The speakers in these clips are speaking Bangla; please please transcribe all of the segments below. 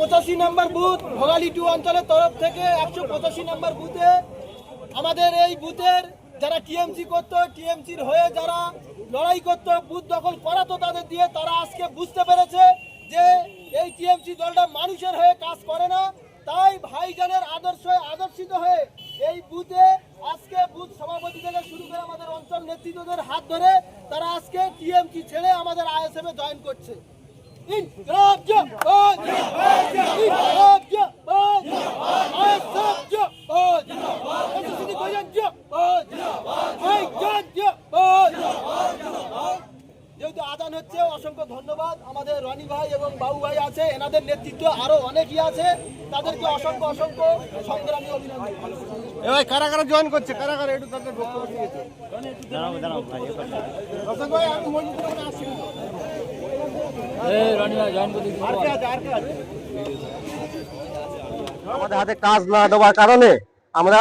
85 নম্বর বুথ ভোগালী 2 অঞ্চলের তরফ থেকে 185 নম্বর বুথে আমাদের এই বুথের যারা টিএমসি করতো, টিএমসির হয়ে যারা লড়াই করতো, বুথ দখল করাতো তাদের দিয়ে, তারা আজকে বুঝতে পেরেছে যে এই টিএমসি দলটা মানুষের হয়ে কাজ করে না। তাই ভাইজানের আদর্শিত হয়ে এই বুথে আজকে বুথ সভাপতি থেকে শুরু করে আমাদের অঞ্চল নেতৃত্বদের হাত ধরে তারা আজকে টিএমসি ছেড়ে আমাদের আইএসএফ এ জয়েন করছে। ইনকলাব জিন্দাবাদ, ইনকলাব জিন্দাবাদ, আইএসএফ জিন্দাবাদ, এসএসসি ভাইজান জিন্দাবাদ, ভাইজান জিন্দাবাদ। যেহেতু আদান হচ্ছে, অসংখ্য ধন্যবাদ। আমাদের রনি ভাই এবং বাবু ভাই আছে, এনাদের নেতৃত্বে আরো অনেকই আছে, তাদেরকে অসংখ্য অসংখ্য সংগ্রামী অভিনন্দন। এবার কারা কারা জয়েন করছে, কারা কারা একটু তাদের বক্তব্য দিয়েছে। ভাই আমি মসজিদের ওখানে আসছি। আমাদের হাতে কাজ না দেওয়ার কারণে আমরা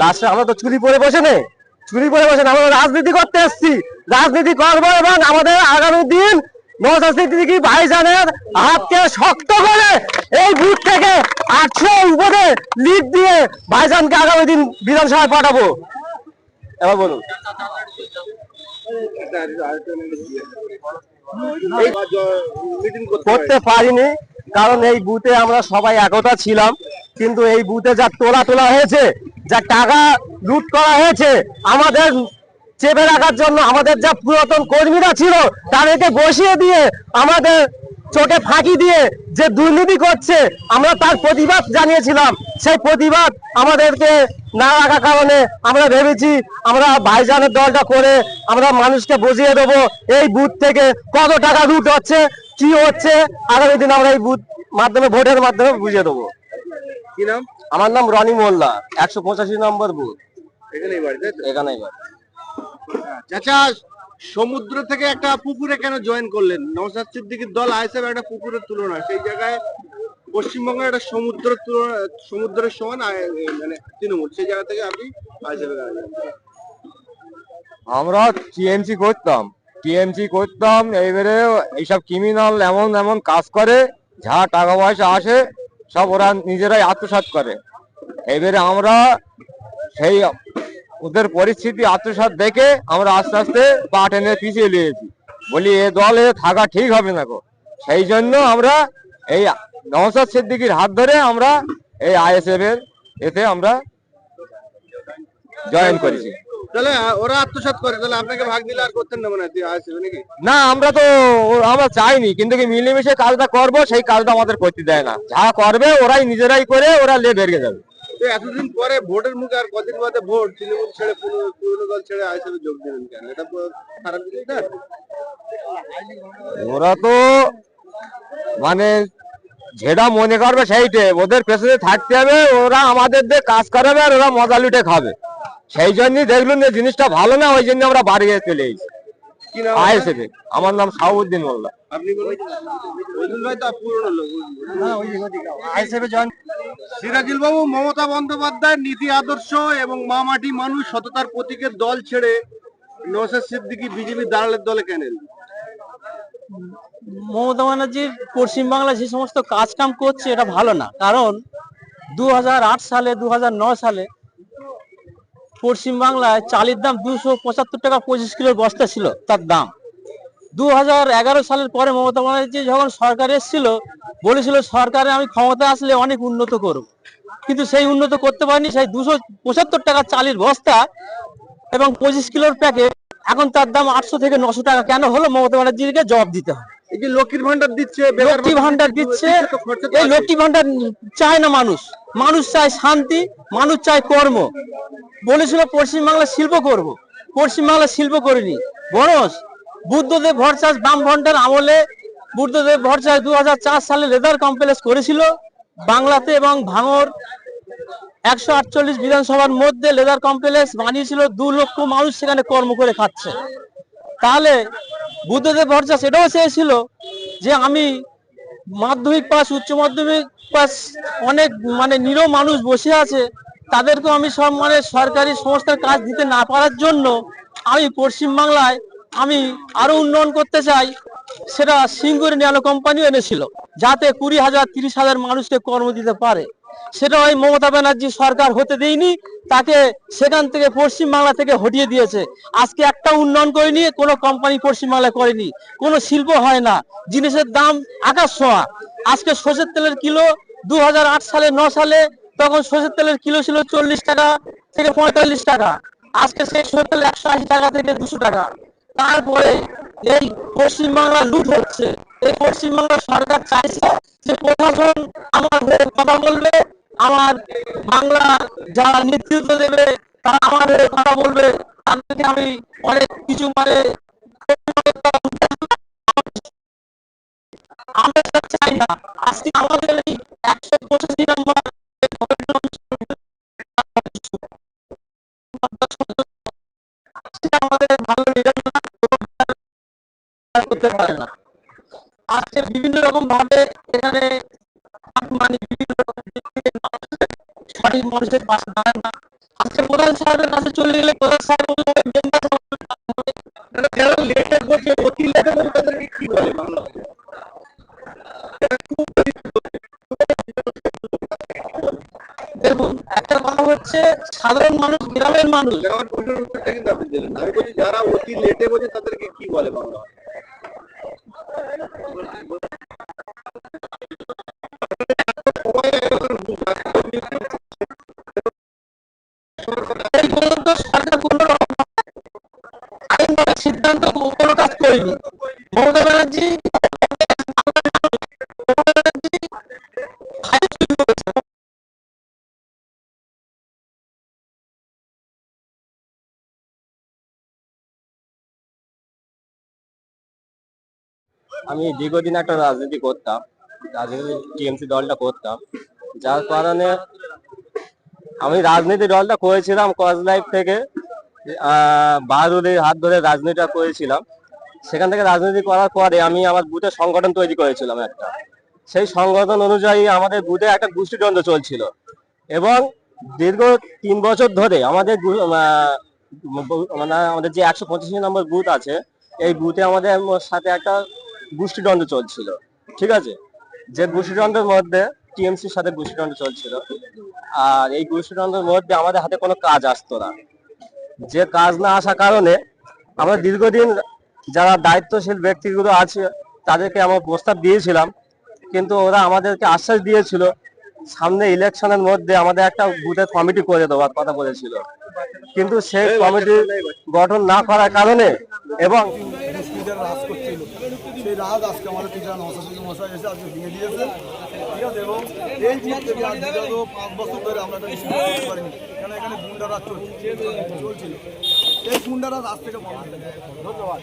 লাস্টে আমরা তো চুরি পরে বসে নেই, আমরা রাজনীতি করতে এসেছি, রাজনীতি করবো এবং আমাদের আগামী দিন নওশাদ সিদ্দিকী ভাইজানের হাতকে শক্ত করে এই বুথ থেকে 800 উপরে লিড দিয়ে ভাইজানকে আগামী দিন বিধানসভায় পাঠাবো। এবার বলুন। করতে পারিনি কারণ এই বুথে আমরা সবাই একতা ছিলাম, কিন্তু এই বুথে যা তোলা হয়েছে, যা টাকা লুট করা হয়েছে, আমাদের চেপে রাখার জন্য আমাদের যা পুরাতন কর্মীরা ছিল তাদেরকে বসিয়ে দিয়ে আমাদের চোখে ফাঁকি দিয়ে যে দুর্নীতি করছে, আমরা তার প্রতিবাদ জানিয়েছিলাম। সেই প্রতিবাদ আমাদেরকে না রাখার কারণে আমরা ভেবেছি আমরা ভাইজানের দলটা করে আমরা মানুষকে বুঝিয়ে দেবো এই বুথ থেকে কত টাকা লুট হচ্ছে, কি হচ্ছে। আগামী দিন আমরা এই বুথ মাধ্যমে, ভোটের মাধ্যমে বুঝিয়ে দেবো। কি নাম? আমার নাম রনি মোল্লা, 185 নম্বর বুথ। এখানেই বাড়ি, তাই তো? এখানেই বাড়ি। চাচা, সমুদ্র থেকে একটা পুকুরে কেন জয়েন করলেন? নওশাদ সিদ্দিকীর দল আইএসএফ একটা পুকুরের তুলনা, সেই জায়গায় পশ্চিমবঙ্গের একটা সমুদ্রের সমান মানে তৃণমূল, সেই জায়গা থেকে আপনি আইএসএফ এ গেলেন। আমরা টিএমসি করতাম, এইবারে এইসব ক্রিমিনাল এমন কাজ করে, যা টাকা পয়সা আসে সব ওরা নিজেরাই আত্মসাৎ করে। এইবারে আমরা সেই ওদের পরিস্থিতি আত্মসাৎ দেখে আমরা আস্তে আস্তে পা টেনে পিছিয়ে নিয়েছি, বলি এ দলে থাকা ঠিক হবে না গো। সেই জন্য আমরা এই নওশাদ সিদ্দিকীর হাত ধরে আমরা এই আইএসএফ এর এতে আমরা জয়েন করেছি। তাহলে ওরা আত্মসাৎ করে, তাহলে আপনাকে ভাগ দিলে আর করতেন না মনে হয় আইএসএফ নাকি? না, আমরা চাইনি, কিন্তু কি মিলেমিশে কাজটা করব, সেই কাজটা আমাদের করতে দেয় না। যা করবে ওরাই নিজেরাই করে, ওরা বেরিয়ে যাবে। তো এতদিন পরে ভোটের মুখে আর কদিন বাদে ভোট, তৃণমূল ছেড়ে পুরনো দল ছেড়ে আইএসএফ যোগ দিলেন কেন? এটা খারাপ জিনিস না? ওরা তো মানে যেটা মনে করবে সেইটাই, ওদের পেছনে থাকতে হবে, ওরা আমাদের দিয়ে কাজ করাবে আর ওরা মজা লুটে খাবে। সেই জন্যই দেখলুন যে জিনিসটা ভালো না, ওই জন্য আমরা বাড়ি চলে এসেছি আইএসএফ এ। আমার নাম শাহাবুদ্দিন মোল্লা। আপনি বলুন। ভাই তো পুরনো লোক। আইএসএফ এ জয়েন। সিরাজুল বাবু, মমতা বন্দ্যোপাধ্যায়ের নীতি আদর্শ এবং মা মাটি মানুষ সততার প্রতীকের দল ছেড়ে নওশাদ সিদ্দিকী বিজেপি দালালের দলে কেন এলেন? মমতা ব্যানার্জির পশ্চিমবাংলায় যে সমস্ত কাজ কাম করছে এটা ভালো না। কারণ 2008 সালে 2009 সালে পশ্চিমবাংলায় চালের দাম 275 টাকা 25 কিলোর বস্তা ছিল তার দাম। 2011 সালের পরে মমতা ব্যানার্জি যখন সরকার এসেছিল, বলেছিল সরকারে আমি ক্ষমতা আসলে অনেক উন্নত করব, কিন্তু সেই উন্নত করতে পারেনি। সেই 275 টাকা চালের বস্তা এবং 25 কিলোর প্যাকেট এখন তার দাম 800 থেকে 900 টাকা কেন হলো? মমতা ব্যানার্জিকে জবাব দিতে হবে। এই যে লক্ষ্মীর ভান্ডার দিচ্ছে, লক্ষ্মী ভান্ডার দিচ্ছে, এই লক্ষ্মী ভান্ডার চায় না মানুষ চায় শান্তি, মানুষ চায় কর্ম। বলেছিল পশ্চিমবাংলা শিল্প করব, পশ্চিমবাংলা শিল্প করেনি। বরং বুদ্ধদেব ভট্টাচার্য বামফ্রন্টের আমলে বুদ্ধদেব ভট্টাচার্য 2004 সালে লেদার কমপ্লেক্স করেছিল বাংলাতে, এবং ভাঙর 148 বিধানসভার মধ্যে লেদার কমপ্লেক্স বানিয়েছিল। 2 লক্ষ মানুষ সেখানে কর্ম করে খাচ্ছে। তাহলে বুদ্ধদেব ভট্টাচার্য সেটাও চেয়েছিল যে আমি মাধ্যমিক পাস, উচ্চ মাধ্যমিক পাস, অনেক মানে নিরীহ মানুষ বসে আছে, তাদেরকে আমি সব মানে সরকারি সংস্থার কাজ দিতে না পারার জন্য আমি পশ্চিমবাংলায় আমি আরো উন্নয়ন করতে চাই, সেটা সিঙ্গুর ন্যানো কোম্পানিও এনেছিল, যাতে 20,000 30,000 মানুষকে কর্ম দিতে পারে। সেটা ওই মমতা ব্যানার্জি সরকার হতে দেয়নি, তাকে সেখান থেকে পশ্চিমবাংলা থেকে হটিয়ে দিয়েছে। আজকে একটা উন্নয়ন করেনি, কোনো কোম্পানি পশ্চিমবাংলায় করেনি, কোনো শিল্প হয় না, জিনিসের দাম আকাশ ছোঁয়া। আজকে সরষের তেলের কিলো 2008 সালে 9 সালে তখন সরষের তেলের কিলো ছিল 40 টাকা থেকে 45 টাকা, আজকে সেই সরষের তেল 180 টাকা থেকে 200 টাকা। তারপরে এই পশ্চিমবাংলা লুট হচ্ছে। এই পশ্চিমবাংলা সরকার চাইছে যে প্রশাসন আমার হয়ে কথা বলবে, আমার বাংলা যারা নেতৃত্ব দেবে তারা আমার হয়ে কথা বলবে, তাদেরকে আমি অনেক কিছু আমরা সেটা চাই না। আজকে আমাদের এই 185 নম্বর আমাদের ভালো রেজাল্ট করতে পারে না। আজকে বিভিন্ন রকম ভাবে এখানে মানে বিভিন্ন রকম সঠিক মানুষের পাশে দাঁড়ায় না। আজকে প্রধান সাহেবের কাছে চলে গেলে প্রধান সাহেব দেখুন, একটা কথা হচ্ছে সাধারণ মানুষ, গ্রামের মানুষ আমার প্রশ্নের উত্তরটা কিন্তু আপনি দিলেন না। আমি বলছি যারা অতি লেটে বোঝে তাদেরকে কি বলে বাংলা ভাষায়? এই পর্যন্ত সরকার কোনো রকম আইনগত সিদ্ধান্ত কোনো কাজ করেনি। মমতা ব্যানার্জি আমি দীর্ঘদিন একটা রাজনীতি করতাম, রাজনীতি টিএমসি দলটা করতাম, যার কারণে আমি রাজনীতি দলটা করেছিলাম কলেজ লাইফ থেকে। বাহাদুরের হাত ধরে রাজনীতিটা করেছিলাম। সেখান থেকে রাজনীতি করার পরে আমি আমার বুথের সংগঠন তৈরি করেছিলাম একটা। সেই সংগঠন অনুযায়ী আমাদের বুথে একটা গোষ্ঠীদ্বন্দ্ব চলছিল এবং দীর্ঘ 3 বছর ধরে আমাদের মানে আমাদের যে 125 নম্বর বুথ আছে, এই বুথে আমাদের সাথে একটা গোষ্ঠীদ্বন্দ্ব চলছিল। ঠিক আছে, যে গোষ্ঠীদ্বন্দ্বের মধ্যে টিএমসির সাথে গোষ্ঠীদ্বন্দ্ব চলছিল, আর এই গোষ্ঠীদ্বন্দ্বের মধ্যে আমাদের হাতে কোনো কাজ আসতো না। যে কাজ না আসার কারণে আমরা দীর্ঘদিন যারা দায়িত্বশীল ব্যক্তিগুলো আছে তাদেরকে আমরা প্রস্তাব দিয়েছিলাম, কিন্তু ওরা আমাদেরকে আশ্বাস দিয়েছিল সামনে ইলেকশনের মধ্যে আমাদের একটা বুথের কমিটি করে দেওয়ার কথা বলেছিল, কিন্তু সেই কমিটি গঠন না করার কারণে এবং রাজ করছিল, সেই রাজ আজকে আমাদের টিচার মশাই এসে আজকে ভেঙে দিয়েছে। ঠিক আছে, এবং এই বুথ থেকে আজ বিগত 5 বছর ধরে আমরা এটা নিশ্চিত করতে পারিনি, কেন এখানে গুন্ডা রাজ চলছিল। এই গুন্ডা রাজ আজ থেকে বন্ধ। ধন্যবাদ।